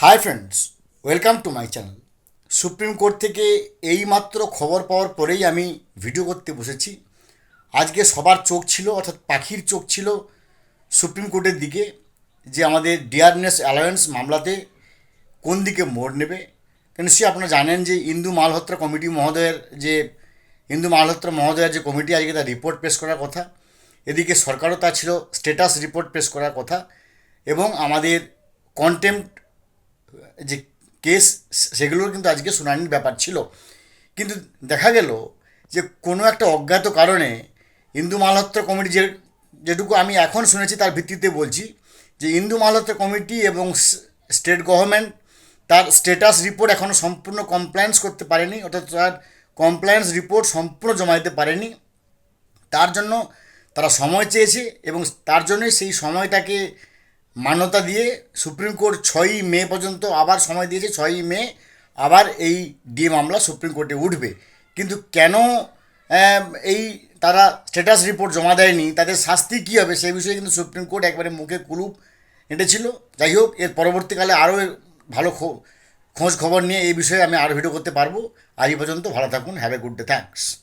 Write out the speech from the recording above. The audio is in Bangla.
Hi friends, welcome to my channel. Supreme court থেকে এইমাত্র খবর পাওয়ার পরেই আমি ভিডিও করতে বসেছি। আজকে সবার চোখ ছিল, অর্থাৎ পাখির চোখ ছিল সুপ্রিম কোর্টের দিকে, যে আমাদের ডিয়ারনেস অ্যালায়েন্স মামলাতে কোন দিকে মোড় নেবে। কেন সে আপনারা জানেন যে ইন্দু মালহোত্রা মহোদয়ের যে কমিটি আজকে তার রিপোর্ট পেশ করার কথা, এদিকে সরকারও তা ছিল স্ট্যাটাস রিপোর্ট পেশ করার কথা, এবং আমাদের কন্টেম্পট যে কেস সেগুলোর কিন্তু আজকে শুনানির ব্যাপার ছিল। কিন্তু দেখা গেল যে কোনো একটা অজ্ঞাত কারণে ইন্দু মালহোত্রা কমিটি যেটুকু আমি এখন শুনেছি তার ভিত্তিতে বলছি, যে ইন্দু মালহোত্রা কমিটি এবং স্টেট গভর্নমেন্ট তার স্ট্যাটাস রিপোর্ট এখনও সম্পূর্ণ কমপ্লায়েন্স করতে পারেনি, অর্থাৎ তার কমপ্লায়েন্স রিপোর্ট সম্পূর্ণ জমা দিতে পারেনি। তার জন্য তারা সময় চেয়েছে, এবং তার জন্যই সেই সময়টাকে মান্যতা দিয়ে সুপ্রিম কোর্ট 6ই মে পর্যন্ত আবার সময় দিয়েছে। 6ই মে আবার এই ডিএ মামলা সুপ্রিম কোর্টে উঠবে। কিন্তু কেন এই তারা স্ট্যাটাস রিপোর্ট জমা দেয়নি, তাদের শাস্তি কী হবে সেই বিষয়ে কিন্তু সুপ্রিম কোর্ট একবারে মুখে কুলুপ এঁটেছিল। যাই হোক, এর পরবর্তীকালে আরও ভালো খোঁজ খবর নিয়ে এই বিষয়ে আমি আরও ভিডিও করতে পারবো। আজ এই পর্যন্ত ভালো থাকুন। Have a good day. Thanks.